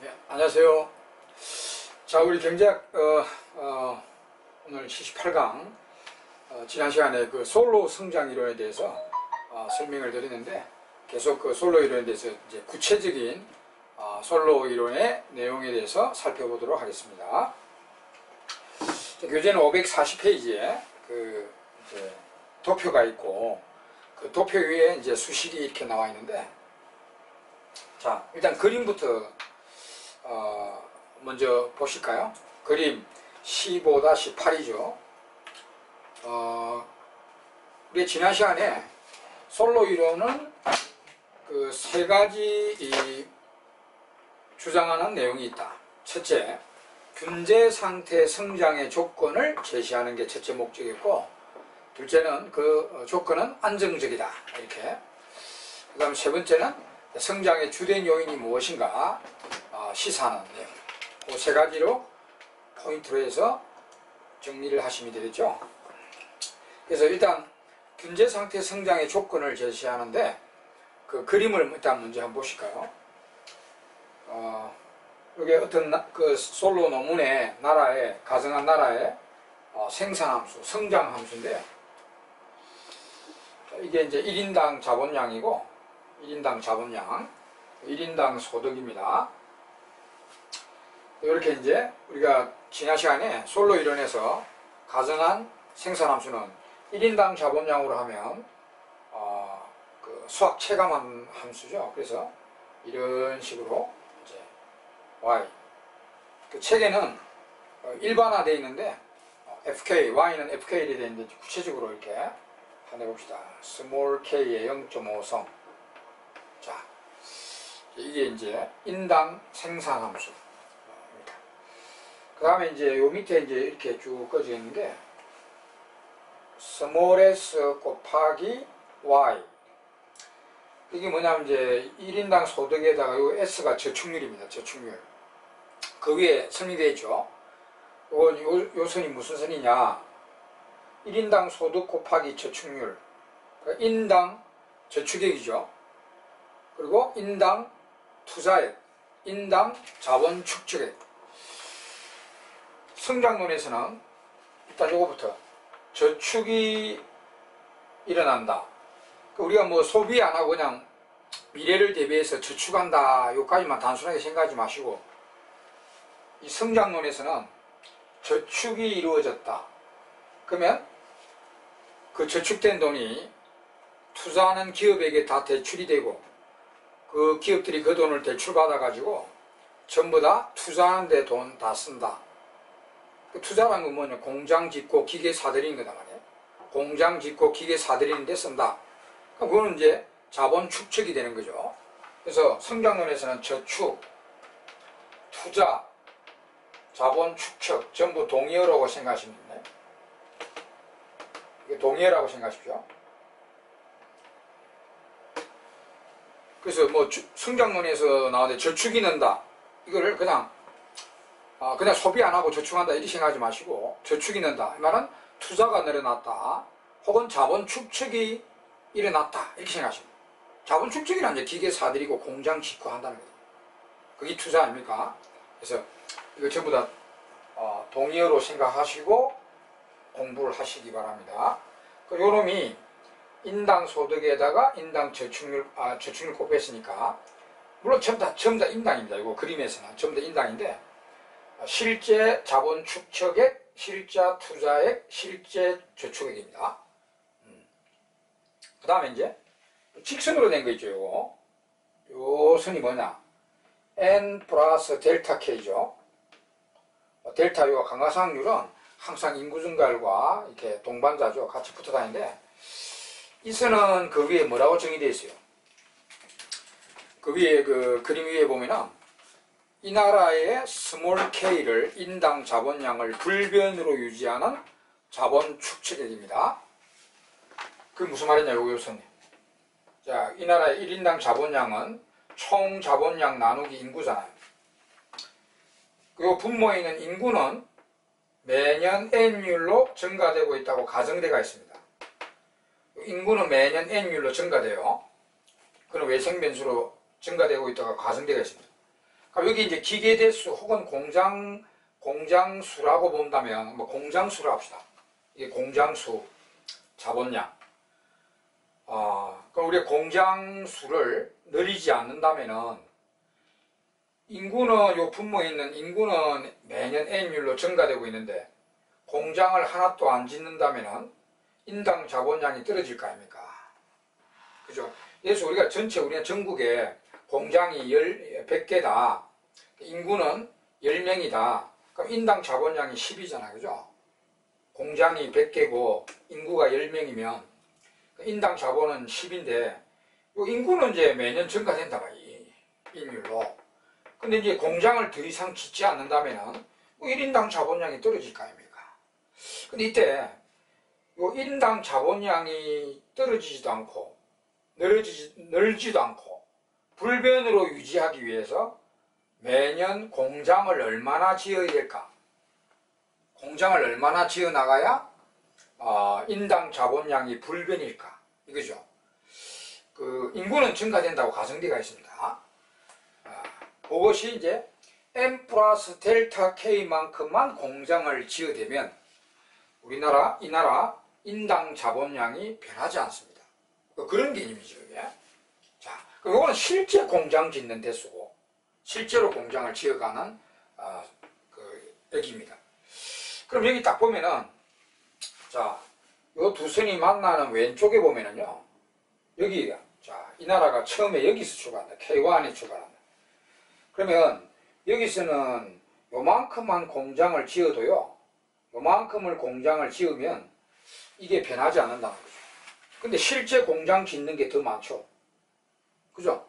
네, 안녕하세요. 자, 우리 경제학 오늘 78강 지난 시간에 그 솔로 성장 이론에 대해서 설명을 드리는데 계속 그 솔로 이론에 대해서 이제 구체적인 솔로 이론의 내용에 대해서 살펴보도록 하겠습니다. 자, 교재는 540페이지에 그 이제 도표가 있고 그 도표 위에 이제 수식이 이렇게 나와 있는데, 자, 일단 그림부터 먼저 보실까요? 그림 15-8이죠. 우리 지난 시간에 솔로 이론은 그 세 가지 주장하는 내용이 있다. 첫째, 균제 상태 성장의 조건을 제시하는 게 첫째 목적이었고, 둘째는 그 조건은 안정적이다. 이렇게. 그 다음 세 번째는 성장의 주된 요인이 무엇인가 시사하는 내용. 그 세 가지로 포인트로 해서 정리를 하시면 되겠죠. 그래서 일단 균제 상태 성장의 조건을 제시하는데 그 그림을 일단 먼저 한번 보실까요? 여기 어떤 그 솔로 논문의 나라의 가정한 나라의 생산함수, 성장함수인데, 이게 이제 1인당 자본량이고 1인당 자본량, 1인당 소득입니다. 이렇게 이제 우리가 지난 시간에 솔로 이론에서 가정한 생산함수는 1인당 자본량으로 하면 그 수학 체감한 함수죠. 그래서 이런 식으로 이제 y, 그 책에는 일반화되어 있는데 fk, y는 fk로 되어 있는데 구체적으로 이렇게 한번 해봅시다. 스몰 k의 0.5성. 자, 이게 이제 인당 생산함수. 그 다음에 이제 요 밑에 이제 이렇게 쭉 꺼져 있는 게 small s 곱하기 y. 이게 뭐냐면 이제 1인당 소득에다가 요 s가 저축률입니다. 저축률. 그 위에 선이 되어 있죠. 요 선이 무슨 선이냐? 1인당 소득 곱하기 저축률. 그러니까 인당 저축액이죠. 그리고 인당 투자액, 인당 자본 축적액. 성장론에서는 일단 요거부터 저축이 일어난다. 우리가 뭐 소비 안 하고 그냥 미래를 대비해서 저축한다, 요까지만 단순하게 생각하지 마시고, 이 성장론에서는 저축이 이루어졌다. 그러면 그 저축된 돈이 투자하는 기업에게 다 대출이 되고, 그 기업들이 그 돈을 대출받아 가지고 전부 다 투자하는 데 돈 다 쓴다. 그 투자라는 건 뭐냐? 공장 짓고 기계 사들이는 거다 말이에요. 공장 짓고 기계 사들이는 데 쓴다. 그거는 이제 자본 축적이 되는 거죠. 그래서 성장론에서는 저축, 투자, 자본 축적 전부 동의어라고 생각하시면 됩니다. 이게 동의어라고 생각하십시오. 그래서 뭐 성장론에서 나오는데 저축이 는다. 이거를 그냥 소비 안 하고 저축한다 이렇게 생각하지 마시고, 저축이 는다. 이 말은 투자가 늘어났다. 혹은 자본 축적이 일어났다. 이렇게 생각하십니다. 자본 축적이란 이제 기계 사들이고 공장 짓고 한다는 거예요. 그게 투자 아닙니까? 그래서 이거 전부 다 동의어로 생각하시고 공부를 하시기 바랍니다. 그 요놈이 인당 소득에다가 인당 저축률 곱했으니까, 물론 전부 다 인당입니다. 이거 그림에서는 전부 다 인당인데, 실제 자본 축적액, 실제 투자액, 실제 저축액입니다. 그 다음에 이제 직선으로 된 거 있죠. 요 선이 뭐냐? n 플러스 델타 k죠. 델타 요 강화상률은 항상 인구 증가율과 이렇게 동반자죠. 같이 붙어 다니는데, 이 선은 그 위에 뭐라고 정의되어 있어요? 그 위에 그 그림 위에 보면은 이 나라의 스몰 k를 인당 자본량을 불변으로 유지하는 자본 축적액입니다. 그게 무슨 말이냐, 요거 선이. 자, 이 나라의 1인당 자본량은 총 자본량 나누기 인구잖아요. 그리고 분모에 있는 인구는 매년 n율로 증가되고 있다고 가정되어 있습니다. 인구는 매년 n율로 증가돼요. 그럼 외생변수로 증가되고 있다가 가정되어 있습니다. 그럼 여기 이제 기계대수 혹은 공장수라고 본다면, 뭐 공장수라 합시다. 이게 공장수, 자본량. 그럼 우리 공장수를 늘리지 않는다면은, 인구는, 요 분모에 있는 인구는 매년 N율로 증가되고 있는데, 공장을 하나도 안 짓는다면은, 인당 자본량이 떨어질 거 아닙니까? 그죠? 그래서 우리가 전국에 공장이 100개다. 인구는 10명이다. 그럼 인당 자본량이 10이잖아. 그죠? 공장이 100개고 인구가 10명이면 인당 자본은 10인데 인구는 이제 매년 증가된다. 인율로. 근데 이제 공장을 더 이상 짓지 않는다면 1인당 자본량이 떨어질 거 아닙니까? 근데 이때 요 1인당 자본량이 떨어지지도 않고 늘지도 않고 불변으로 유지하기 위해서 매년 공장을 얼마나 지어야 될까? 공장을 얼마나 지어 나가야 인당 자본량이 불변일까? 이거죠. 그 인구는 증가된다고 가정되어 있습니다. 그것이 이제 n 플러스 델타 k만큼만 공장을 지어대면 이 나라 인당 자본량이 변하지 않습니다. 그런 개념이죠. 이게. 자, 그럼 이거는 실제 공장 짓는 대수고 실제로 공장을 지어가는 그 얘기입니다. 그럼 여기 딱 보면은 자, 요 두 선이 만나는 왼쪽에 보면은요, 여기 자, 이 나라가 처음에 여기서 출발한다. K1에 출발한다. 그러면 여기서는 요만큼만 공장을 지어도요, 요만큼을 공장을 지으면 이게 변하지 않는다는 거죠. 근데 실제 공장 짓는 게 더 많죠. 그죠?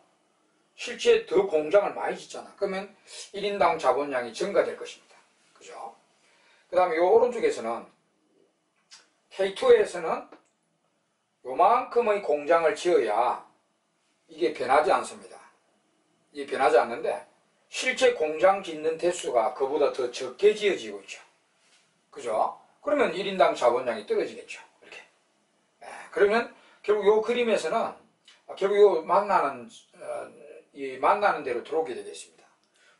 실제 더 공장을 많이 짓잖아. 그러면 1인당 자본량이 증가될 것입니다. 그죠? 그 다음에 요 오른쪽에서는 K2에서는 요만큼의 공장을 지어야 이게 변하지 않습니다. 이게 변하지 않는데 실제 공장 짓는 대수가 그보다 더 적게 지어지고 있죠. 그죠? 그러면 1인당 자본량이 떨어지겠죠. 이렇게. 그러면 결국 요 그림에서는 결국 요 만나는 대로 들어오게 되겠습니다.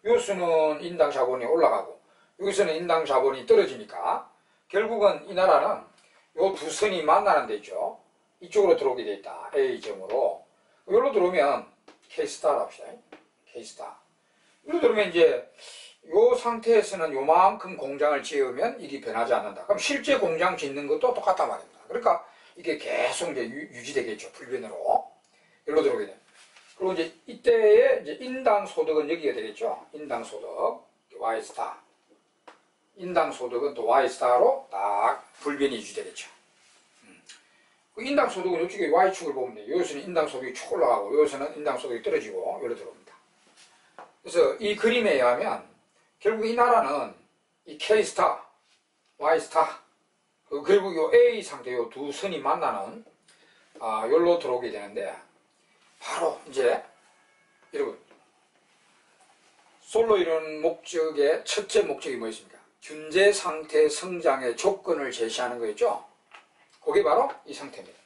요 수는 인당 자본이 올라가고 여기서는 인당 자본이 떨어지니까 결국은 이 나라는 요 두 선이 만나는 데 있죠. 이쪽으로 들어오게 돼 있다. A점으로. 여기로 들어오면 K스타를 합시다. K스타. 여기로 들어오면 이제 요 상태에서는 요만큼 공장을 지으면 이게 변하지 않는다. 그럼 실제 공장 짓는 것도 똑같단 말입니다. 그러니까 이게 계속 이제 유지되겠죠. 불변으로. 여기로 들어오게 됩니다. 그리고 이제 이때의 이제 인당 소득은 여기가 되겠죠. 인당 소득. Y스타. 인당 소득은 또 Y스타로 딱 불변이 유지되겠죠. 그 인당 소득은 이쪽에 Y축을 보면 돼요. 여기서는 인당 소득이 쭉 올라가고 여기서는 인당 소득이 떨어지고 여기로 들어옵니다. 그래서 이 그림에 의하면 결국 이 나라는 이 K스타, Y스타 그리고 요 A 상태 요 두 선이 만나는 여기로 들어오게 되는데 바로 이제 여러분 솔로 이론 목적의 첫째 목적이 뭐였습니까? 균제 상태 성장의 조건을 제시하는 거였죠. 그게 바로 이 상태입니다.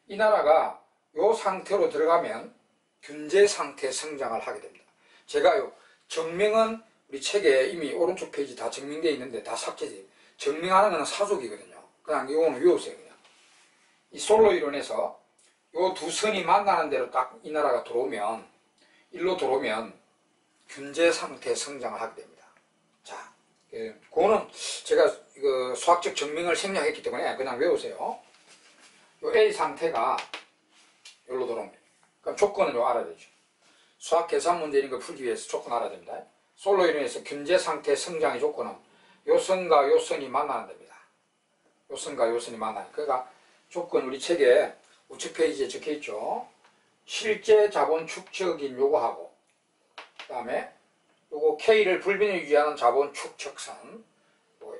이 나라가 이 상태로 들어가면 균제 상태 성장을 하게 됩니다. 제가요 증명은 우리 책에 이미 오른쪽 페이지 다 증명되어 있는데 다 삭제돼요. 증명하는 건 사족이거든요. 그냥 이거는 외우세요. 그냥. 이 솔로 이론에서 이 두 선이 만나는 대로 딱 이 나라가 들어오면 일로 들어오면 균제 상태 성장을 하게 됩니다. 자, 그거는 제가 이거 수학적 증명을 생략했기 때문에 그냥 외우세요. 요 A 상태가 여기로 들어옵니다. 그럼 조건은 요 알아야 되죠. 수학 계산 문제 이런 거 풀기 위해서 조건 알아야 됩니다. 솔로 이론에서 균제 상태 성장의 조건은 요 선과 요 선이 만나는 됩니다. 요 선과 요 선이 만나는. 그러니까 조건 우리 책에 우측 페이지에 적혀 있죠. 실제 자본 축적인 요거하고 그 다음에 요거 K를 불변을 유지하는 자본 축적선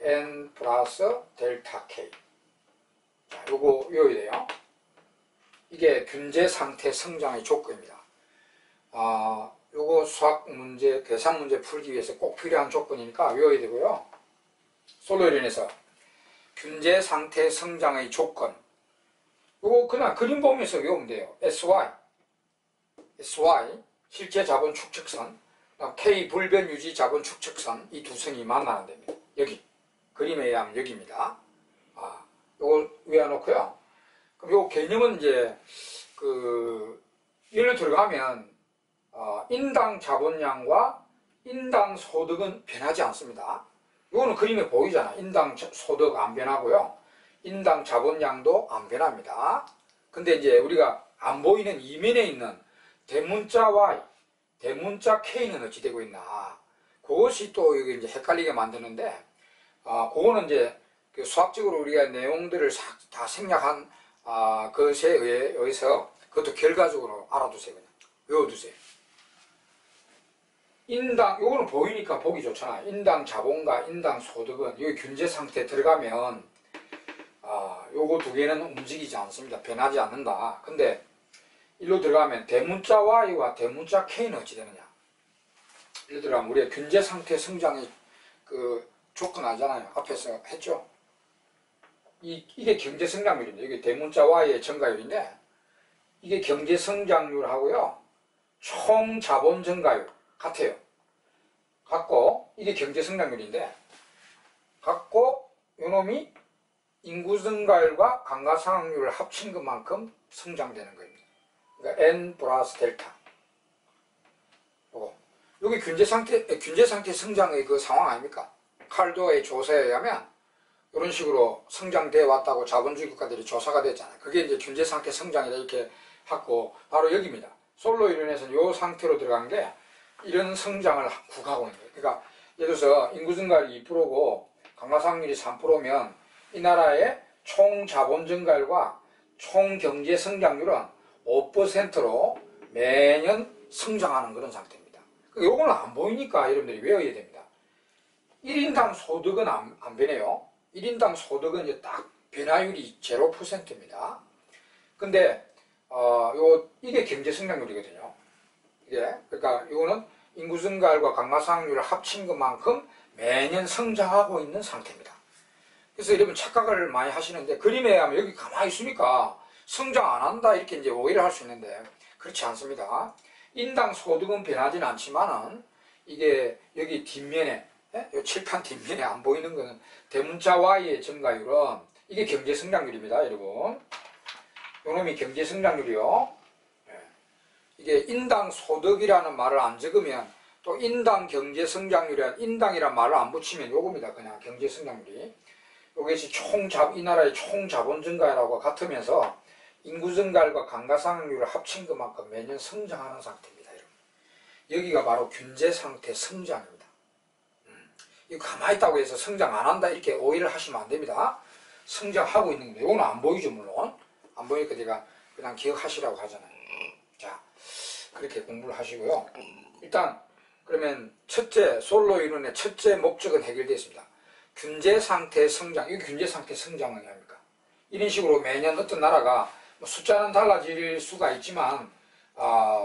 N 플러스 델타 K. 자, 요거 외워야 돼요. 이게 균제 상태 성장의 조건입니다. 요거 수학 문제, 계산 문제 풀기 위해서 꼭 필요한 조건이니까 외워야 되고요. 솔로 이론에서 균제 상태 성장의 조건. 요거 그냥 그림 보면서 외우면 돼요. SY. 실제 자본 축적선. K 불변 유지 자본 축적선 이 두 선이 만나는 데입니다. 여기 그림에 의하면 여기입니다. 요걸 외워놓고요. 그럼 요 개념은 이제 예를 들어가면 인당 자본량과 인당 소득은 변하지 않습니다. 요거는 그림에 보이잖아. 인당 소득 안 변하고요. 인당 자본량도 안 변합니다. 근데 이제 우리가 안 보이는 이면에 있는 대문자 Y, 대문자 K는 어찌 되고 있나. 그것이 또 여기 이제 헷갈리게 만드는데, 그거는 이제 수학적으로 우리가 내용들을 다 생략한 것에 의해서 그것도 결과적으로 알아두세요. 그냥 외워두세요. 인당, 요거는 보이니까 보기 좋잖아. 인당 자본과 인당 소득은 여기 균제 상태에 들어가면 요거 두 개는 움직이지 않습니다. 변하지 않는다. 근데 일로 들어가면 대문자 Y와 대문자 K는 어찌 되느냐. 예를 들어 우리가 균제 상태 성장의 조건 하잖아요. 앞에서 했죠. 이게 경제 성장률인데, 이게 대문자 Y의 증가율인데, 이게 경제 성장률하고요, 총 자본 증가율 같아요. 같고, 이게 경제 성장률인데, 같고, 요놈이 인구 증가율과 감가상각률을 합친 것만큼 성장되는 겁니다. 그러니까 N 플러스 델타. 여기 균제 상태 성장의 그 상황 아닙니까? 칼도의 조사에 의하면 이런 식으로 성장돼 왔다고 자본주의 국가들이 조사가 됐잖아요. 그게 이제 균제 상태 성장이다 이렇게 하고 바로 여기입니다. 솔로 이론에서는 이 상태로 들어간 게 이런 성장을 구가하고 있는 거예요. 그러니까 예를 들어서 인구 증가율이 2%고 감가상각률이 3%면 이 나라의 총 자본 증가율과 총 경제 성장률은 5%로 매년 성장하는 그런 상태입니다. 요거는 안 보이니까 여러분들이 외워야 됩니다. 1인당 소득은 안 변해요. 1인당 소득은 이제 딱 변화율이 0%입니다. 근데 이게 경제 성장률이거든요. 그러니까 이거는 인구 증가율과 감가상각률을 합친 것만큼 매년 성장하고 있는 상태입니다. 그래서 여러분 착각을 많이 하시는데, 그림에 의하면 여기 가만히 있으니까 성장 안 한다 이렇게 이제 오해를 할 수 있는데 그렇지 않습니다. 인당 소득은 변하지는 않지만은 이게 여기 뒷면에, 요 칠판 뒷면에 안 보이는 거는 대문자 Y의 증가율은 이게 경제 성장률입니다, 여러분. 요놈이 경제 성장률이요. 이게 인당 소득이라는 말을 안 적으면, 또 인당 경제 성장률이란 인당이란 말을 안 붙이면 요겁니다. 그냥 경제 성장률이. 요것이 이 나라의 총 자본 증가율하고 같으면서 인구 증가율과 감가상각률을 합친 것만큼 매년 성장하는 상태입니다, 여러분. 여기가 바로 균제 상태 성장입니다. 이거 가만히 있다고 해서 성장 안 한다 이렇게 오해를 하시면 안 됩니다. 성장하고 있는 겁니다. 이거는 안 보이죠, 물론. 안 보이니까 제가 그냥 기억하시라고 하잖아요. 자, 그렇게 공부를 하시고요. 일단 그러면 첫째, 솔로 이론의 첫째 목적은 해결되었습니다. 균제 상태 성장, 이게 균제 상태 성장은 아닙니까? 이런 식으로 매년 어떤 나라가 숫자는 달라질 수가 있지만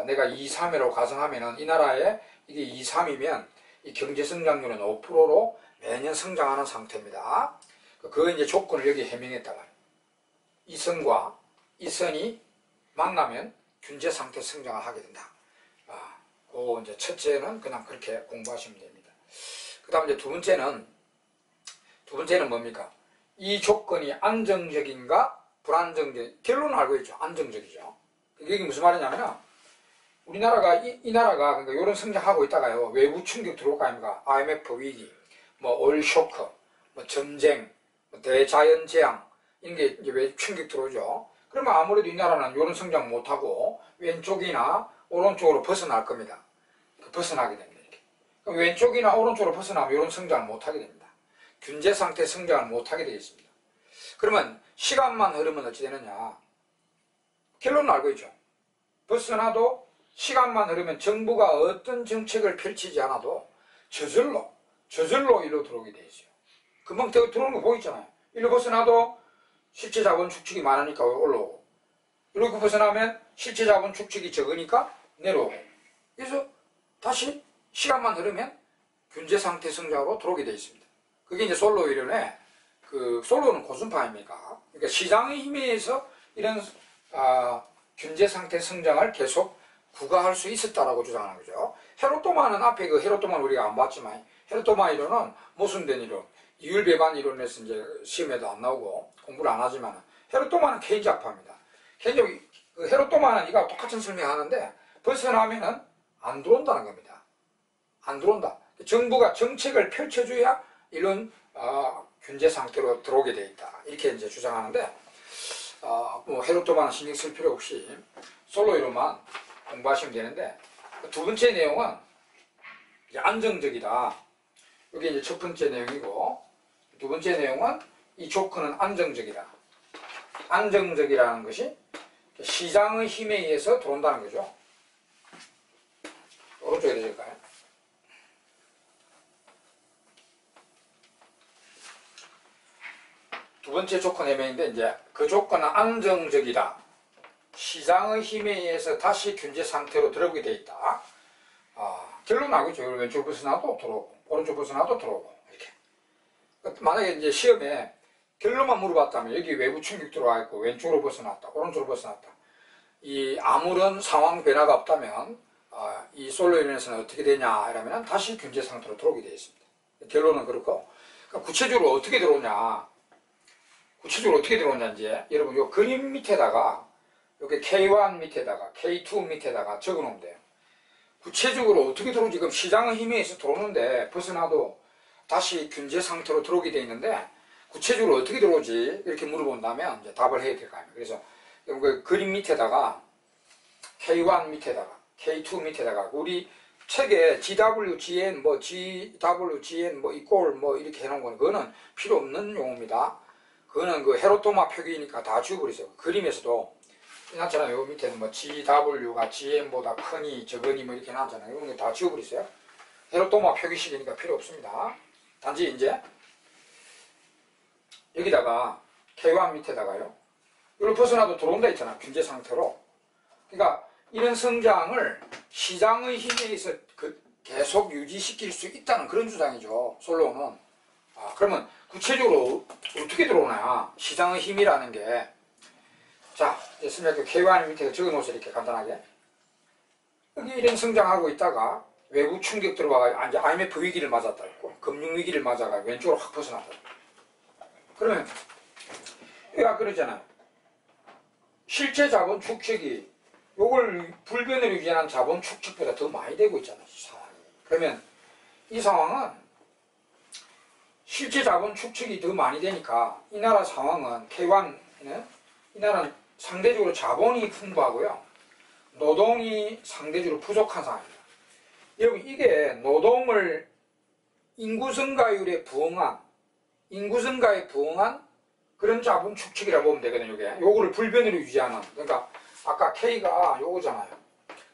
내가 2, 3회로 가정하면은 이 나라에 이게 2, 3이면 이 경제 성장률은 5%로 매년 성장하는 상태입니다. 그거 이제 조건을 여기 해명했다 말이에요. 이 선과 이 선이 만나면 균제 상태 성장을 하게 된다. 그 이제 첫째는 그냥 그렇게 공부하시면 됩니다. 그 다음 이제 두 번째는 뭡니까? 이 조건이 안정적인가 불안정적, 결론은 알고 있죠. 안정적이죠. 이게 무슨 말이냐면, 우리나라가 이 나라가 그러니까 이런 성장하고 있다가요, 외부 충격 들어올 거 아닙니까? IMF 위기, 오일 쇼크, 전쟁, 대자연 재앙, 이런 게 이제 외부 충격 들어오죠. 그러면 아무래도 이 나라는 이런 성장 못하고 왼쪽이나 오른쪽으로 벗어날 겁니다. 벗어나게 됩니다. 이렇게. 그럼 왼쪽이나 오른쪽으로 벗어나면 이런 성장을 못하게 됩니다. 균제 상태 성장을 못하게 되겠습니다. 그러면 시간만 흐르면 어찌 되느냐? 결론은 알고 있죠. 벗어나도 시간만 흐르면 정부가 어떤 정책을 펼치지 않아도 저절로 일로 들어오게 돼 있어요. 금방 들어오는 거 보이잖아요. 일로 벗어나도 실제 자본 축적이 많으니까 올라오고, 이렇게 벗어나면 실제 자본 축적이 적으니까 내려오고, 그래서 다시 시간만 흐르면 균제 상태 성장으로 들어오게 돼 있습니다. 그게 이제 솔로 이론의 솔로는 고순파 아닙니까? 그러니까 시장의 힘에 의해서 이런 균제 상태 성장을 계속 구가할 수 있었다라고 주장하는 거죠. 헤로토마는 앞에 그 헤로토마는 우리가 안 봤지만 헤로토마 이론은 모순된 이론, 이율배반 이론에서 이제 시험에도 안 나오고 공부를 안 하지만 헤로토마는 케인즈 학파입니다. 케인즈 그 헤로토마는 이거 똑같은 설명하는데 벗어나면은 안 들어온다는 겁니다. 안 들어온다. 정부가 정책을 펼쳐줘야 이런 균제 상태로 들어오게 돼 있다. 이렇게 이제 주장하는데 뭐 헤로토마는 신경 쓸 필요 없이 솔로 이론만 공부하시면 되는데 두 번째 내용은 이제 안정적이다. 이게 이제 첫 번째 내용이고 두 번째 내용은 이 조건은 안정적이다. 안정적이라는 것이 시장의 힘에 의해서 들어온다는 거죠. 오른쪽에 되실까요? 두 번째 조건 해명인데 이제 그 조건은 안정적이다. 시장의 힘에 의해서 다시 균제 상태로 들어오게 돼 있다. 결론 나오겠죠. 왼쪽 벗어나도 들어오고 오른쪽 벗어나도 들어오고 이렇게. 만약에 이제 시험에 결론만 물어봤다면 여기 외부 충격 들어와 있고 왼쪽으로 벗어났다, 오른쪽으로 벗어났다. 이 아무런 상황 변화가 없다면 이 솔로인에서는 어떻게 되냐 이러면 다시 균제 상태로 들어오게 되어 있습니다. 결론은 그렇고 그러니까 구체적으로 어떻게 들어오냐, 구체적으로 어떻게 들어오냐 이제 여러분 요 그림 밑에다가 여기 K1 밑에다가 K2 밑에다가 적어 놓으면 돼요. 구체적으로 어떻게 들어오지? 지금 시장의 힘에 의해서 들어오는데 벗어나도 다시 균제 상태로 들어오게 되어 있는데 구체적으로 어떻게 들어오지? 이렇게 물어본다면 이제 답을 해야 될 거 아닙니까? 그래서 그 그림 밑에다가 K1 밑에다가 K2 밑에다가 우리 책에 GWGN 뭐 GWGN 뭐 이꼴 뭐 이렇게 해놓은 거는 그거는 필요 없는 용어입니다. 그거는 그 헤로토마 표기니까 다 지워버리세요. 그림에서도 해놨잖아요. 요 밑에는 뭐 GW가 GN보다 크니 적으니 뭐 이렇게 해놨잖아요. 이런 거 다 지워버리세요. 헤로토마 표기식이니까 필요 없습니다. 단지 이제 여기다가 K1 밑에다가요. 이걸 벗어나도 들어온다 있잖아. 균제 상태로. 그러니까 이런 성장을 시장의 힘에 의해서 계속 유지시킬 수 있다는 그런 주장이죠. 솔로는. 그러면 구체적으로 어떻게 들어오나 시장의 힘이라는 게 자, 이제 선생님 K1 밑에 적어 놓으세요. 이렇게 간단하게. 여기 이런 성장하고 있다가 외부 충격 들어와가 이제 IMF 위기를 맞았다 했고 금융 위기를 맞아가 왼쪽으로 확 벗어났다. 그러면 얘가 그러잖아요. 실제 자본 축적이 요걸 불변으로 유지하는 자본 축적보다 더 많이 되고 있잖아요. 이 상황이. 그러면 이 상황은 실제 자본 축적이 더 많이 되니까 이 나라 상황은 K1는 이 나라는 상대적으로 자본이 풍부하고요. 노동이 상대적으로 부족한 상황입니다. 여러분 이게 노동을 인구 증가율에 부응한 인구 증가에 부응한 그런 자본 축적이라고 보면 되거든요. 이게 요거를 불변으로 유지하는 그러니까 아까 K가 요거잖아요.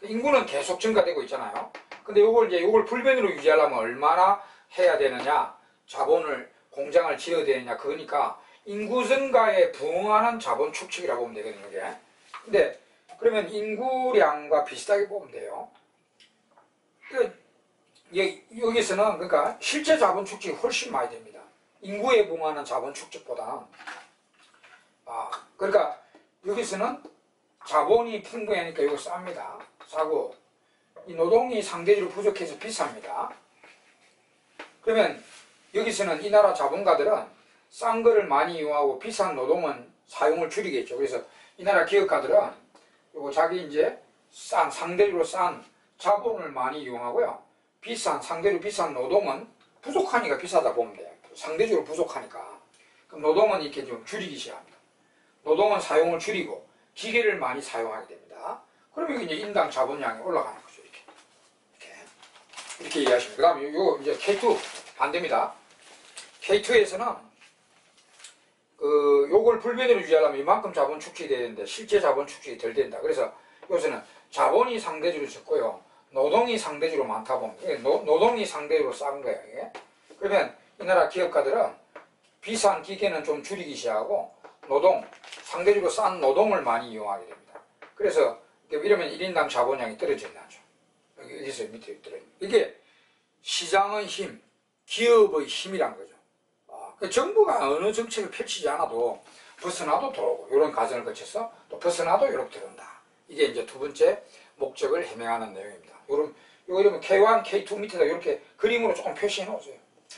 인구는 계속 증가되고 있잖아요. 근데 요걸 불변으로 유지하려면 얼마나 해야 되느냐, 자본을 공장을 지어야 되느냐 그거니까 인구 증가에 부응하는 자본 축적이라고 보면 되거든요. 이게. 근데 그러면 인구량과 비슷하게 보면 돼요. 여기서는 그러니까 실제 자본 축적이 훨씬 많이 됩니다. 인구에 부응하는 자본 축적보다는. 그러니까 여기서는 자본이 풍부하니까 이거 쌉니다. 싸고 이 노동이 상대적으로 부족해서 비쌉니다. 그러면 여기서는 이 나라 자본가들은 싼 거를 많이 이용하고 비싼 노동은 사용을 줄이겠죠. 그래서 이 나라 기업가들은 요거 자기 이제 상대적으로 싼 자본을 많이 이용하고요. 상대적으로 비싼 노동은 부족하니까 비싸다 보면 돼요. 상대적으로 부족하니까. 그럼 노동은 이렇게 좀 줄이기 시작합니다. 노동은 사용을 줄이고 기계를 많이 사용하게 됩니다. 그러면 이제 인당 자본량이 올라가는 거죠. 이렇게 이해하시면. 그 다음에 요 이제 K2 반대입니다. K2에서는 요걸 불변으로 유지하려면 이만큼 자본 축적이 돼야 되는데 실제 자본 축적이 덜 된다. 그래서 여기서는 자본이 상대적으로 적고요. 노동이 상대적으로 많다 보면 노동이 상대적으로 싼 거예요. 이게. 그러면 이 나라 기업가들은 비싼 기계는 좀 줄이기 시작하고 상대적으로 싼 노동을 많이 이용하게 됩니다. 그래서 이러면 1인당 자본량이 떨어지게 나죠. 여기서 밑에 떨어집니다. 이게 시장의 힘, 기업의 힘이란 거죠. 정부가 어느 정책을 펼치지 않아도 벗어나도 들어오고 이런 과정을 거쳐서 또 벗어나도 이렇게 들어온다. 이게 이제 두 번째 목적을 해명하는 내용입니다. 이거 이러면 K1, K2 밑에다 이렇게 그림으로 조금 표시해 놓으세요.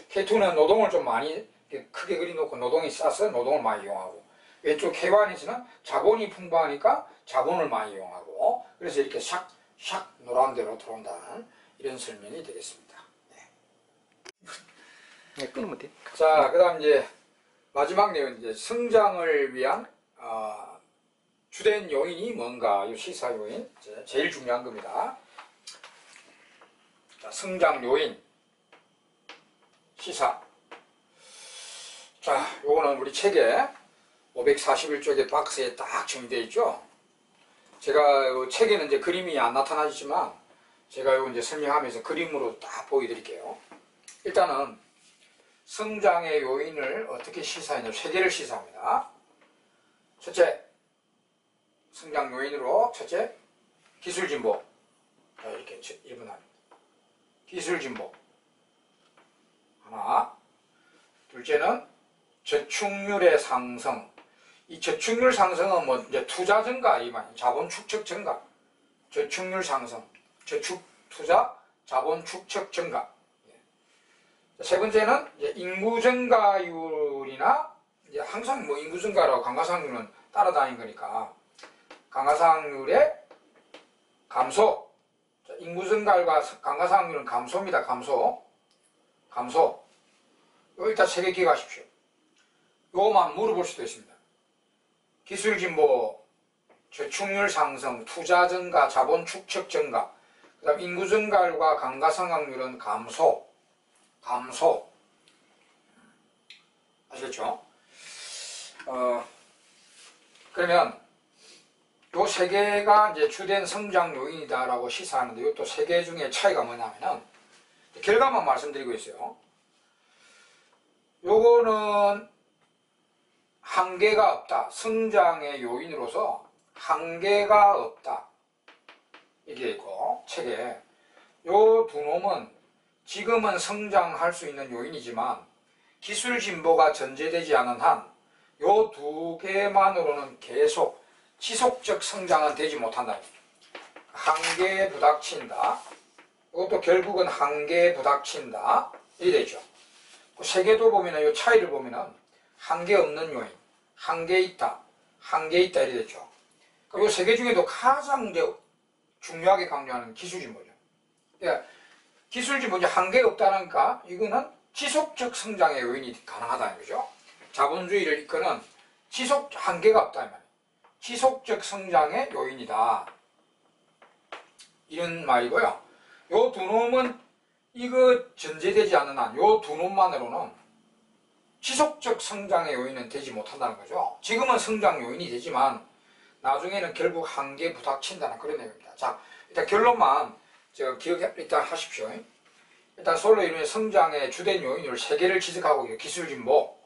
K2는 노동을 좀 많이 크게 그려놓고 노동이 싸서 노동을 많이 이용하고, 왼쪽 K1에서는 자본이 풍부하니까 자본을 많이 이용하고, 그래서 이렇게 샥 노란 대로 들어온다는 이런 설명이 되겠습니다. 네, 끊으면 돼. 자, 그 다음 이제 마지막 내용, 이제 성장을 위한 주된 요인이 뭔가, 이 시사 요인, 제일 중요한 겁니다. 자, 성장 요인, 시사. 자, 요거는 우리 책에 541쪽의 박스에 딱 정리되어 있죠. 제가 책에는 이제 그림이 안 나타나지만 제가 이거 이제 설명하면서 그림으로 딱 보여드릴게요. 일단은 성장의 요인을 어떻게 시사하냐, 세 개를 시사합니다. 첫째, 성장 요인으로 첫째, 기술 진보. 자, 이렇게 1분 합니다. 기술 진보. 하나. 둘째는 저축률의 상승. 이 저축률 상승은 뭐 이제 투자 증가, 이 말이에요. 자본 축적 증가. 저축률 상승. 저축 투자, 자본 축적 증가. 세 번째는 이제 인구 증가율이나, 이제 항상 뭐 인구 증가라고 감가상률은 따라다닌 거니까 감가상률의 감소. 인구 증가율과 감가상률은 감소입니다. 감소. 이거 일단 세 개 기억하십시오. 요거만 물어볼 수도 있습니다. 기술 진보, 저축률 상승, 투자 증가, 자본 축적 증가. 그 다음 인구 증가율과 감가상각률은 감소. 아시겠죠? 그러면 요 세 개가 이제 주된 성장 요인이다라고 시사하는데, 요 또 세 개 중에 차이가 뭐냐면은, 결과만 말씀드리고 있어요. 요거는 한계가 없다. 성장의 요인으로서 한계가 없다. 이게 있고, 책에 요 두 놈은 지금은 성장할 수 있는 요인이지만 기술 진보가 전제되지 않은 한 요 두 개만으로는 계속 지속적 성장은 되지 못한다. 한계에 부닥친다. 이것도 결국은 한계에 부닥친다. 이래 되죠. 세 개도 보면은 요 차이를 보면은 한계 없는 요인, 한계 있다 이래 되죠. 요 세 개 중에도 가장 이제 중요하게 강조하는 기술 진보죠. 그러니까 기술 진보, 이제 한계가 없다니까 이거는 지속적 성장의 요인이 가능하다는 거죠. 자본주의를 이끄는 한계가 없다 이 말이에요. 지속적 성장의 요인이다. 이런 말이고요. 요 두 놈은 이거 전제되지 않는 한 요 두 놈만으로는 지속적 성장의 요인은 되지 못한다는 거죠. 지금은 성장 요인이 되지만 나중에는 결국 한계에 부닥친다는 그런 내용입니다. 자, 일단 결론만 일단 하십시오. 일단 솔로 이론의 성장의 주된 요인을 세 개를 지적하고 있어요. 기술 진보,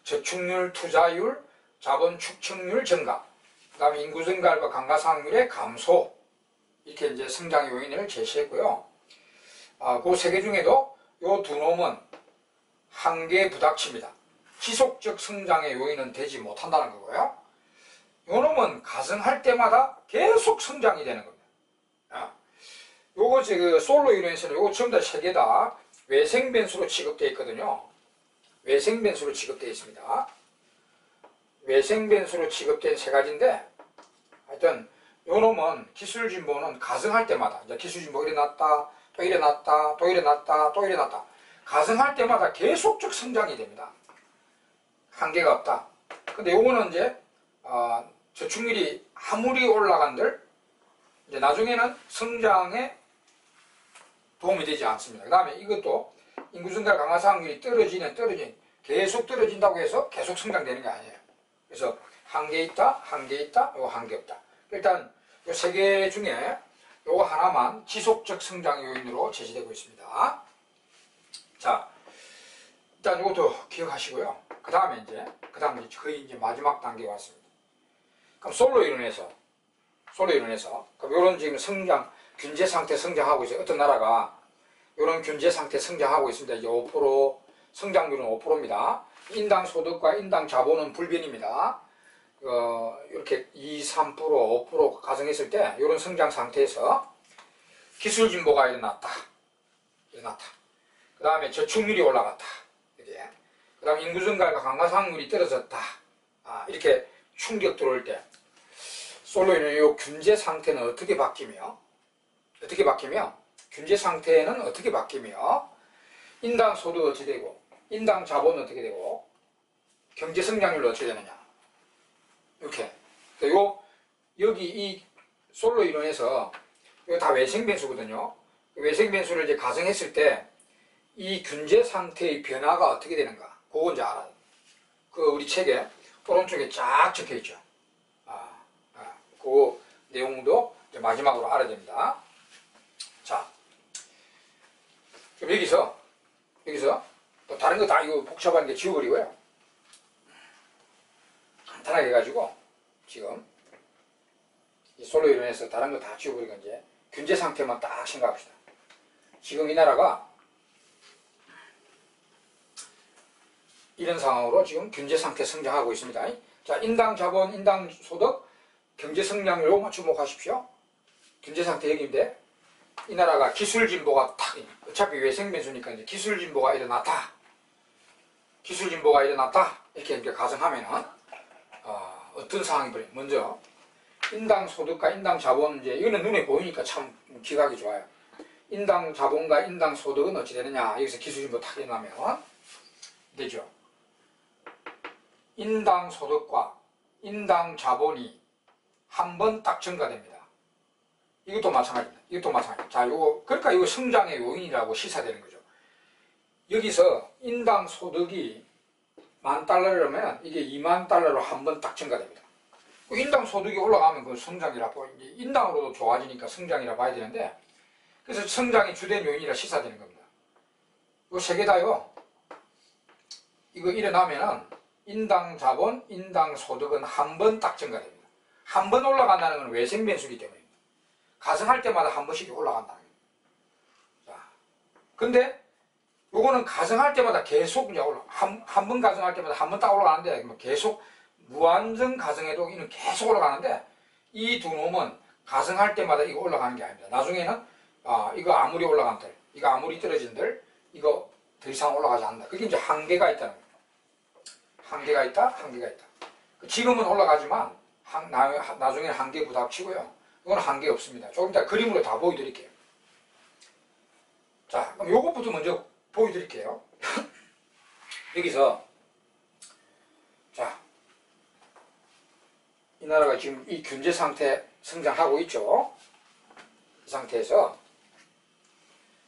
저축률 투자율, 자본 축적률 증가, 그 다음에 인구 증가율과 감가상각률의 감소, 이렇게 이제 성장 요인을 제시했고요. 그 세 개 중에도 요 두 놈은 한계에 부닥칩니다. 지속적 성장의 요인은 되지 못한다는 거고요. 요 놈은 가승할 때마다 계속 성장이 되는 겁니다. 요거 솔로 이론에서는 요거 전부 다 세 개 다 외생변수로 취급되어 있거든요. 외생변수로 취급되어 있습니다. 외생변수로 취급된 세 가지인데, 하여튼 요 놈은 기술 진보는 가승할 때마다, 이제 기술 진보 일어났다, 또 일어났다, 또 일어났다, 또 일어났다, 가승할 때마다 계속적 성장이 됩니다. 한계가 없다. 근데 요거는 이제 저축률이 아무리 올라간들 이제 나중에는 성장에 도움이 되지 않습니다. 그 다음에 이것도 인구증가 감가상각률이 떨어지는 계속 떨어진다고 해서 계속 성장되는 게 아니에요. 그래서 한계 있다, 요거 한계 없다. 일단 이 세 개 중에 요거 하나만 지속적 성장 요인으로 제시되고 있습니다. 자, 일단 이것도 기억하시고요. 그 다음에 거의 이제 마지막 단계에 왔습니다. 그럼 솔로 이론에서 그럼 요런 지금 균제 상태 성장하고 있어요. 어떤 나라가 요런 균제 상태 성장하고 있습니다. 이제 5%, 성장률은 5%입니다. 인당 소득과 인당 자본은 불변입니다. 이렇게 2, 3%, 5% 가정했을 때 이런 성장 상태에서 기술 진보가 일어났다. 그 다음에 저축률이 올라갔다. 그 다음에 인구 증가가 감가상률이 떨어졌다. 이렇게 충격 들어올 때 솔로 인원 이 균제 상태는 어떻게 바뀌며 균제 상태는 어떻게 바뀌며 인당 소득 어떻게 되고 인당 자본은 어떻게 되고 경제 성장률은 어떻게 되느냐. 이렇게 여기 이 솔로 이론에서 이거 다 외생 변수거든요. 외생 변수를 이제 가정했을 때 이 균제 상태의 변화가 어떻게 되는가, 그거 이제 알아요. 그 우리 책에 오른쪽에 쫙 적혀 있죠. 그 내용도 이제 마지막으로 알아야 됩니다. 자, 그럼 여기서 또 다른 거 다 이거 복잡한 게 지워버리고요. 간단하게 해가지고 지금 이 솔로 이론에서 다른 거 다 지워버리고 이제 균제 상태만 딱 생각합시다. 지금 이 나라가 이런 상황으로 지금 균제 상태 성장하고 있습니다. 자, 인당 자본, 인당 소득, 경제 성장률 주목하십시오. 균제 상태 여기인데 이 나라가 기술 진보가 탁, 어차피 외생 변수니까 이제 기술 진보가 일어났다. 이렇게 가정하면은 어떤 상황이 벌어요? 먼저 인당 소득과 인당 자본, 이제 이거는 눈에 보이니까 참 기각이 좋아요. 인당 자본과 인당 소득은 어찌 되느냐? 여기서 기술 진보 탁 일어나면 되죠. 인당 소득과 인당 자본이 한 번 딱 증가됩니다. 이것도 마찬가지입니다. 자, 그러니까 이거 성장의 요인이라고 시사되는 거죠. 여기서 인당 소득이 $10,000면 이게 $20,000로 한 번 딱 증가됩니다. 인당 소득이 올라가면 그 성장이라고, 이제 인당으로도 좋아지니까 성장이라 봐야 되는데, 그래서 성장이 주된 요인이라 시사되는 겁니다. 이거 세 개 다요. 이거 일어나면은 인당 자본, 인당 소득은 한 번 딱 증가됩니다. 한 번 올라간다는 건 외생 변수이기 때문입니다. 가정할 때마다 한 번씩 올라간다는 겁니다. 자, 근데 요거는 가정할 때마다 계속 이제 한 번 가정할 때마다 한 번 딱 올라가는데 계속 무한정 가정해도 이는 계속 올라가는데 이 두 놈은 가정할 때마다 이거 올라가는 게 아닙니다. 나중에는 이거 아무리 올라간들, 이거 아무리 떨어진들, 이거 더 이상 올라가지 않는다. 그게 이제 한계가 있다는 겁니다. 한계가 있다. 지금은 올라가지만 나중에는 한계 부닥치고요. 이건 한계 없습니다. 조금 이따 그림으로 다 보여드릴게요. 자, 그럼 요것부터 먼저 보여드릴게요. 여기서 자, 이 나라가 지금 이 균제 상태 성장하고 있죠. 이 상태에서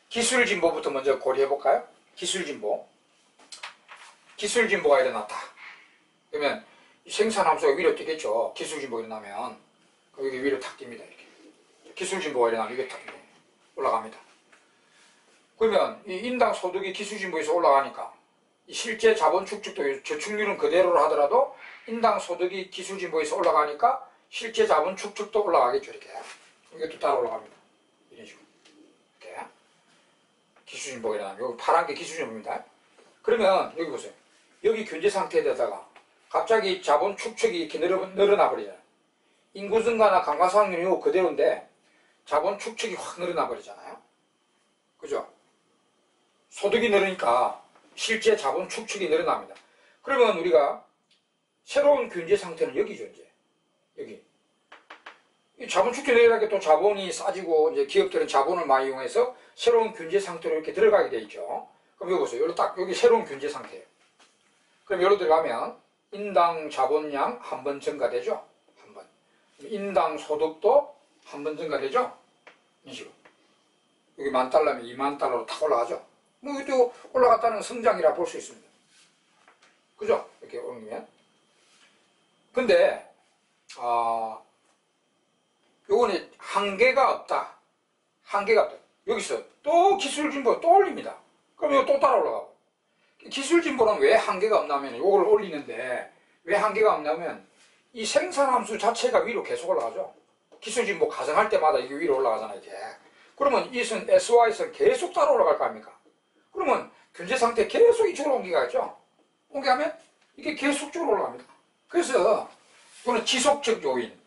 기술 진보부터 먼저 고려해 볼까요? 기술 진보가 일어났다. 그러면 생산 함수가 위로 뛰겠죠. 기술 진보가 일어나면 여기 위로 탁 뜁니다. 이렇게 기술 진보가 일어나면 이게 탁 올라갑니다. 그러면 이 인당 소득이 기술 진보에서 올라가니까 실제 자본 축적도 저축률은 그대로 하더라도 인당 소득이 기술 진보에서 올라가니까 실제 자본 축적도 올라가겠죠. 이렇게 이것도 따라 올라갑니다. 이런 식으로 이렇게 기술 진보가 일어나면 여기 파란 게 기술 진보입니다. 그러면 여기 보세요. 여기 균제 상태에다가 갑자기 자본 축적이 이렇게 늘어나 버리잖아요. 인구 증가나 감가상률이 그대로인데 자본 축적이 확 늘어나 버리잖아요. 그죠? 소득이 늘으니까 실제 자본 축적이 늘어납니다. 그러면 우리가 새로운 균제 상태는 여기죠, 이제. 여기. 이 자본 축적이 늘어나게 또 자본이 싸지고 이제 기업들은 자본을 많이 이용해서 새로운 균제 상태로 이렇게 들어가게 돼 있죠. 그럼 여기 보세요. 여기 새로운 균제 상태예요. 그럼 여기로 들어가면 인당 자본량 한 번 증가되죠? 한 번. 인당 소득도 한 번 증가되죠? 이 식으로. 여기 $10,000면 $20,000로 탁 올라가죠? 뭐 이것도 올라갔다는 성장이라 볼 수 있습니다. 그죠? 이렇게 옮기면. 근데, 요거는 한계가 없다. 여기서 또 기술 진보 또 올립니다. 그럼 이거 또 따라 올라가고. 기술 진보는 왜 한계가 없냐면 이걸 올리는데 왜 한계가 없냐면 이 생산함수 자체가 위로 계속 올라가죠. 기술 진보 가정할 때마다 이게 위로 올라가잖아요. 이게. 그러면 이 선 SY선 계속 따라 올라갈 거 아닙니까? 그러면 균제 상태 계속 이쪽으로 옮겨가죠. 옮겨가면 이게 계속적으로 올라갑니다. 그래서 이거는 지속적 요인,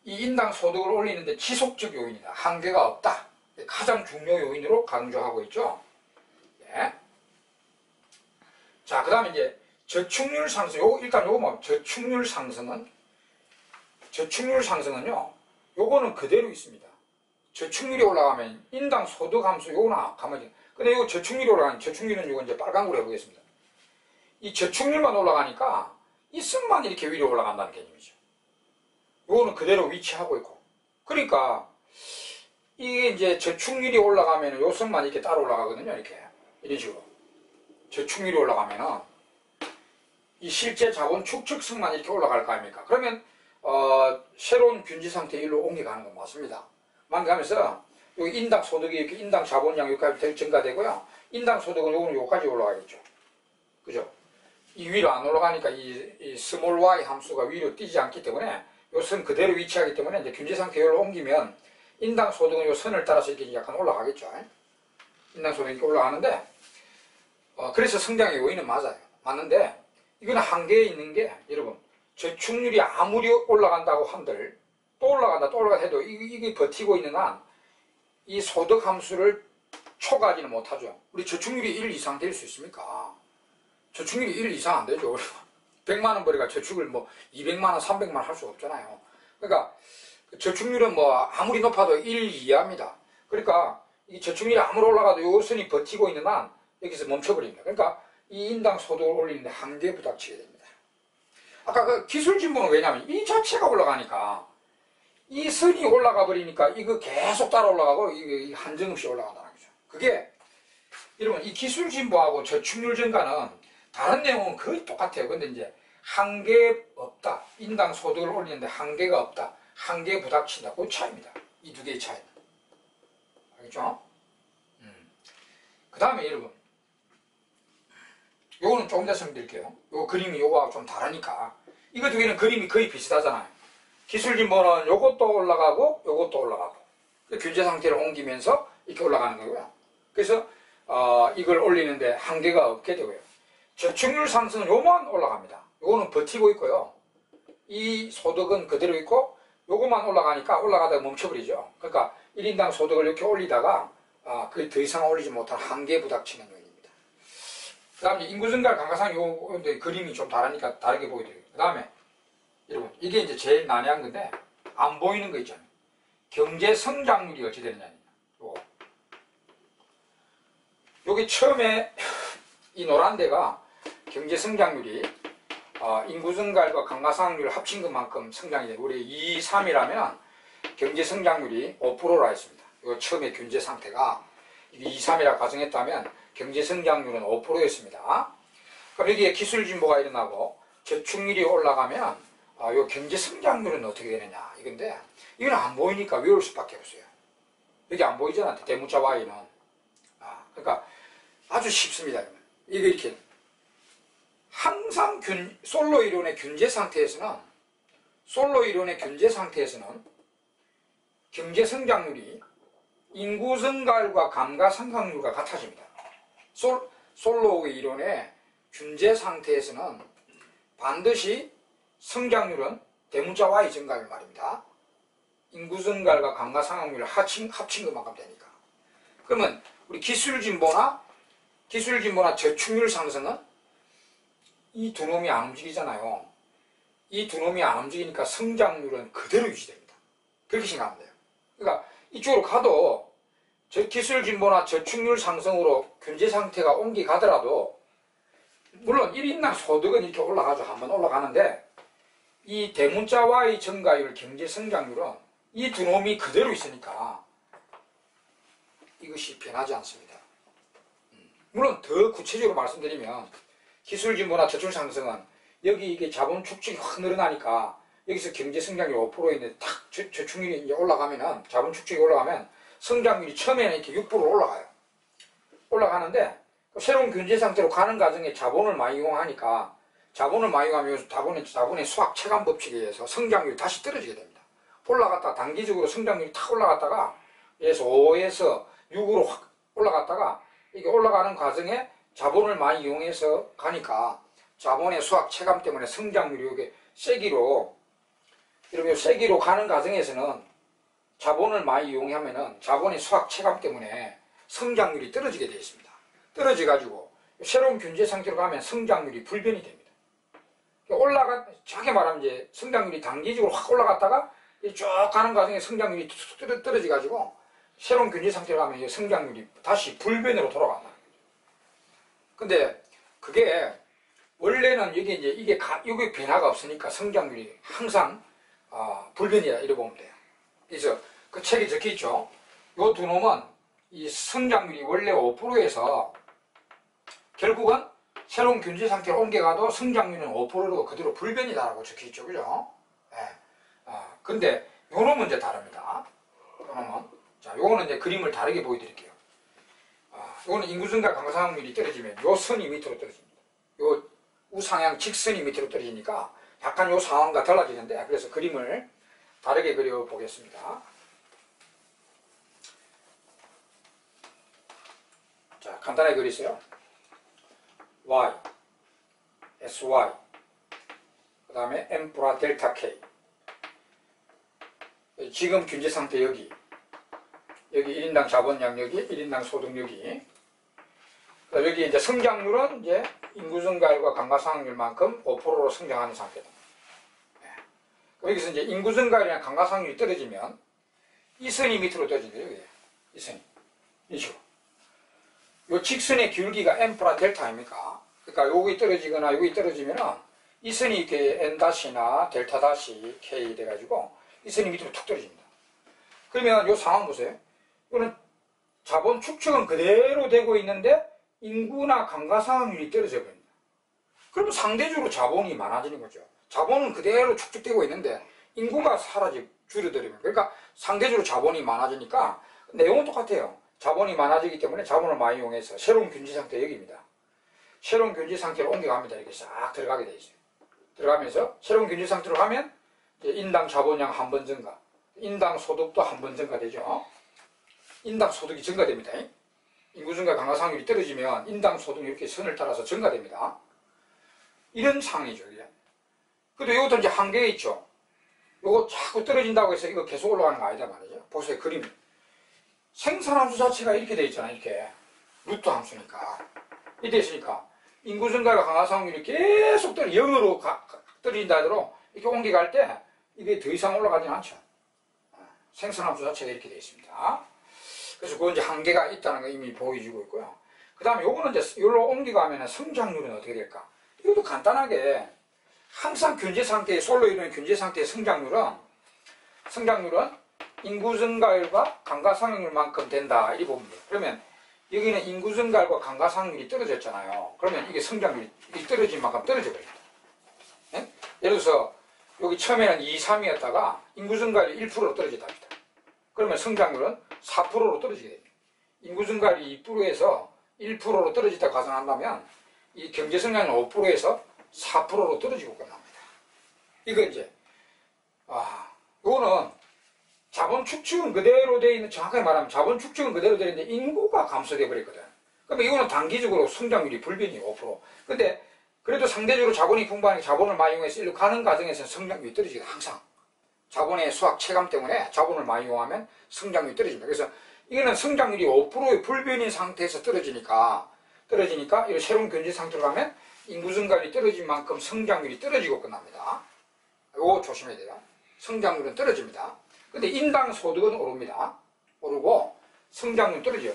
이 인당 소득을 올리는데 지속적 요인이다. 한계가 없다. 가장 중요 요인으로 강조하고 있죠. 예. 자, 그 다음에 이제 저축률 상승, 일단 요거 뭐, 저축률 상승은요, 요거는 그대로 있습니다. 저축률이 올라가면 인당 소득 함수 요거나 가만히. 근데 요거 저축률이 올라가면, 저축률은 요거 이제 빨간구로 해보겠습니다. 이 저축률만 올라가니까 이 승만 이렇게 위로 올라간다는 개념이죠. 요거는 그대로 위치하고 있고. 그러니까 이게 이제 저축률이 올라가면 요 승만 이렇게 따로 올라가거든요. 이렇게. 이런 식으로. 저축률이 올라가면은 이 실제 자본 축적성만 이렇게 올라갈 거 아닙니까? 그러면 새로운 균지 상태 일로 옮겨가는 건 맞습니다. 만가면서 여기 인당 소득이 이렇게 인당 자본량 여기까지 증가되고요. 인당 소득은 요거는 요까지 올라가겠죠. 그죠? 이 위로 안 올라가니까 이 스몰 y 함수가 위로 뛰지 않기 때문에 요 선 그대로 위치하기 때문에 이제 균지 상태 일로 옮기면 인당 소득은 요 선을 따라서 이렇게 약간 올라가겠죠. 인당 소득이 이렇게 올라가는데 그래서 성장의 요인은 맞아요. 맞는데 이거는 한계에 있는 게 여러분 저축률이 아무리 올라간다고 한들 또 올라간다 해도 이게 버티고 있는 한 이 소득 함수를 초과하지는 못하죠. 우리 저축률이 1 이상 될 수 있습니까? 저축률이 1 이상 안 되죠. 100만원 벌이가 저축을 뭐 200만원 300만원 할 수 없잖아요. 그러니까 저축률은 뭐 아무리 높아도 1 이하입니다. 그러니까 이 저축률이 아무리 올라가도 요 선이 버티고 있는 한 여기서 멈춰버립니다. 그러니까 이 인당 소득을 올리는데 한계에 부닥치게 됩니다. 아까 그 기술 진보는 왜냐하면 이 자체가 올라가니까 이 선이 올라가 버리니까 이거 계속 따라 올라가고 이게 한정 없이 올라간다는 거죠. 그게 여러분 이 기술 진보하고 저축률 증가는 다른 내용은 거의 똑같아요. 근데 이제 한계 없다. 인당 소득을 올리는데 한계가 없다. 한계에 부닥친다. 그 차이입니다. 이 두 개의 차이는. 알겠죠? 그 다음에 여러분 요거는 조금 더 설명드릴게요. 요 그림이 요거하고 좀 다르니까 이거 두 개는 그림이 거의 비슷하잖아요. 기술 진보는 요것도 올라가고 요것도 올라가고 균제 상태를 옮기면서 이렇게 올라가는 거고요. 그래서 이걸 올리는데 한계가 없게 되고요. 저축률 상승은 요만 올라갑니다. 요거는 버티고 있고요. 이 소득은 그대로 있고 요거만 올라가니까 올라가다가 멈춰버리죠. 그러니까 1인당 소득을 이렇게 올리다가 그 더 이상 올리지 못한 한계에 부닥치는 요인입니다. 그 다음에 인구 증가 감가상 요 그림이 좀 다르니까 다르게 보여드려요. 그 다음에 여러분 이게 이제 제일 난해한 건데 안 보이는 거 있잖아요. 경제 성장률이 어찌 되느냐. 여기 처음에 이 노란 데가 경제 성장률이 인구 증가율과 감가상률 합친 것만큼 성장이 돼요. 우리 2, 3이라면 경제 성장률이 5%라 했습니다. 이 처음에 경제 상태가 2, 3이라 가정했다면 경제 성장률은 5%였습니다. 그럼 여기에 기술 진보가 일어나고 저축률이 올라가면 요 경제 성장률은 어떻게 되느냐 이건데 이건 안 보이니까 외울 수밖에 없어요. 여기 안 보이잖아. 대문자 Y는. 그러니까 아주 쉽습니다. 이게 이렇게 항상 솔로 이론의 균제 상태에서는 경제 성장률이 인구 증가율과 감가상각률과 같아집니다. 솔로 이론의 균제 상태에서는 반드시 성장률은 대문자 Y 증가율 말입니다. 인구 증가율과 감가상각률을 합친 것만큼 되니까. 그러면 우리 기술 진보나 저축률 상승은 이 두 놈이 안 움직이잖아요. 이 두 놈이 안 움직이니까 성장률은 그대로 유지됩니다. 그렇게 생각하면 돼요. 그러니까 이쪽으로 가도 기술 진보나 저축률 상승으로 경제 상태가 옮겨가더라도 물론 1인당 소득은 이렇게 올라가죠. 한번 올라가는데 이 대문자 Y 증가율, 경제 성장률은 이 두 놈이 그대로 있으니까 이것이 변하지 않습니다. 물론 더 구체적으로 말씀드리면 기술 진보나 저축 상승은 여기 이게 자본 축적이 확 늘어나니까 여기서 경제 성장률 5%인데 딱 저축률이 이제 올라가면은 자본 축적이 올라가면 성장률이 처음에는 이렇게 6% 올라가요. 올라가는데 새로운 경제 상태로 가는 과정에 자본을 많이 이용하니까 자본을 많이 이용하면 자본의 수학 체감 법칙에 의해서 성장률이 다시 떨어지게 됩니다. 올라갔다 단기적으로 성장률이 탁 올라갔다가 그래서 5에서 6으로 확 올라갔다가 이게 올라가는 과정에 자본을 많이 이용해서 가니까 자본의 수학 체감 때문에 성장률이 이게 세기로 가는 과정에서는 자본을 많이 이용하면은 자본의 수학 체감 때문에 성장률이 떨어지게 되어 있습니다. 떨어져 가지고 새로운 균제 상태로 가면 성장률이 불변이 됩니다. 정확히 말하면 이제 성장률이 단기적으로 확 올라갔다가 쭉 가는 과정에 성장률이 툭툭 떨어져 가지고 새로운 균제 상태로 가면 성장률이 다시 불변으로 돌아간다. 근데 그게 원래는 이게 변화가 없으니까 성장률이 항상 불변이다 이렇게 보면 돼요. 그래서 그 책에 적혀 있죠. 요 두 놈은 이 성장률이 원래 5%에서 결국은 새로운 균제 상태로 옮겨가도 성장률은 5%로 그대로 불변이다라고 적혀 있죠. 그죠? 예. 근데 요 놈은 이제 다릅니다. 요 놈은. 자, 요거는 이제 그림을 다르게 보여드릴게요. 요거는 인구 증가 강화상률이 떨어지면 요 선이 밑으로 떨어집니다. 요 우상향 직선이 밑으로 떨어지니까 약간 요 상황과 달라지는데, 그래서 그림을 다르게 그려보겠습니다. 자, 간단하게 그리세요. Y, SY, 그 다음에 M 플러스 델타 K. 지금 균제 상태 여기 1인당 자본량 여기, 1인당 소득 여기. 여기 이제 성장률은 이제 인구 증가율과 감가상각률만큼 5%로 성장하는 상태다. 여기서 이제 인구 증가율이나 감가상각률이 떨어지면 이 선이 밑으로 떨어진대요. 여기. 이 선이. 이 식으로. 요 직선의 기울기가 M 플러스 델타 아닙니까? 그러니까 여기 떨어지거나 여기 떨어지면은 이 선이 이렇게 N-나 델타 다시 K 돼가지고 이 선이 밑으로 툭 떨어집니다. 그러면 요 상황 보세요. 이거는 자본 축적은 그대로 되고 있는데 인구나 감가상각률이 떨어져 버립니다. 그러면 상대적으로 자본이 많아지는 거죠. 자본은 그대로 축적되고 있는데 인구가 줄어들면, 그러니까 상대적으로 자본이 많아지니까 내용은 똑같아요. 자본이 많아지기 때문에 자본을 많이 이용해서 새로운 균제 상태 여기입니다. 새로운 균제 상태로 옮겨갑니다. 이렇게 싹 들어가게 돼 있어요. 들어가면서 새로운 균제 상태로 가면 이제 인당 자본량 한 번 증가, 인당 소득도 한 번 증가되죠. 인당 소득이 증가됩니다. 인구 증가 감가상각률이 떨어지면 인당 소득이 이렇게 선을 따라서 증가됩니다. 이런 상황이죠. 근데 이것도 이제 한계가 있죠. 이거 자꾸 떨어진다고 해서 이거 계속 올라가는 거 아니다 말이죠. 보세요, 그림. 생산함수 자체가 이렇게 돼 있잖아요. 이렇게 루트 함수니까 이렇게 있으니까 인구 증가가 감가상각률이 계속 0으로 떨어진다 하더라도 이렇게 옮겨갈 때 이게 더 이상 올라가지는 않죠. 생산함수 자체가 이렇게 돼 있습니다. 그래서 그건 이제 한계가 있다는 거 이미 보여주고 있고요. 그 다음에 요거는 이제 여기로 옮겨가면 성장률은 어떻게 될까? 이것도 간단하게 항상 균제 상태의 솔로 이루는 균제 상태의 성장률은 인구 증가율과 감가상각률만큼 된다 이렇게 보면 돼요. 그러면 여기는 인구 증가율과 감가상각률이 떨어졌잖아요. 그러면 이게 성장률이 떨어진 만큼 떨어져 버립니다. 네? 예를 들어서 여기 처음에는 2, 3이었다가 인구 증가율이 1%로 떨어졌다 합니다. 그러면 성장률은 4%로 떨어지게 됩니다. 인구 증가율이 2%에서 1%로 떨어지다 가정한다면 이 경제 성장률은 5%에서 4%로 떨어지고 끝납니다. 이거 이제 이거는 자본 축적은 그대로 되어 있는, 정확하게 말하면 자본 축적은 그대로 되어 있는데 인구가 감소되어 버렸거든. 그러면 이거는 단기적으로 성장률이 불변이에요. 5%. 근데 그래도 상대적으로 자본이 풍부하니까 자본을 많이 이용해서 일로 가는 과정에서는 성장률이 떨어지거든. 항상 자본의 수학 체감 때문에 자본을 많이 이용하면 성장률이 떨어집니다. 그래서 이거는 성장률이 5%의 불변인 상태에서 떨어지니까 이 새로운 경제 상태로 가면 인구 증가율이 떨어진 만큼 성장률이 떨어지고 끝납니다. 이거 조심해야 돼요. 성장률은 떨어집니다. 근데 인당 소득은 오릅니다. 오르고 성장률은 떨어져요.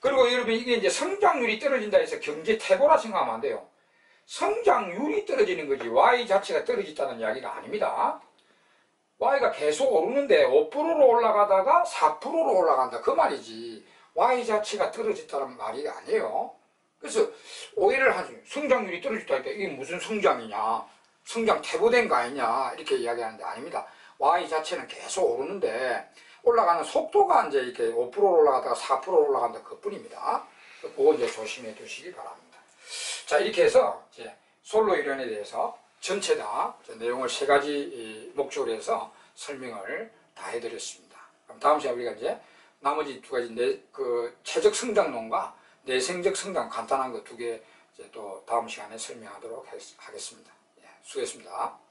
그리고 여러분 이게 이제 성장률이 떨어진다 해서 경제 태고라 생각하면 안 돼요. 성장률이 떨어지는 거지 Y 자체가 떨어졌다는 이야기가 아닙니다. Y가 계속 오르는데 5%로 올라가다가 4%로 올라간다 그 말이지 Y 자체가 떨어졌다는 말이 아니에요. 그래서 오해를 하죠. 성장률이 떨어졌다니까 이게 무슨 성장이냐, 성장 퇴보된 거 아니냐 이렇게 이야기하는데 아닙니다. Y 자체는 계속 오르는데 올라가는 속도가 이제 이렇게 5%로 올라가다가 4%로 올라간다 그 뿐입니다. 그거 이제 조심해 두시기 바랍니다. 자, 이렇게 해서 이제 솔로 이론에 대해서 전체 다 내용을 3가지 목적으로 해서 설명을 다 해드렸습니다. 그럼 다음 시간에 우리가 이제 나머지 2가지 최적 성장론과 내생적 성장 간단한 거 2개 또 다음 시간에 설명하도록 하겠습니다. 예, 수고했습니다.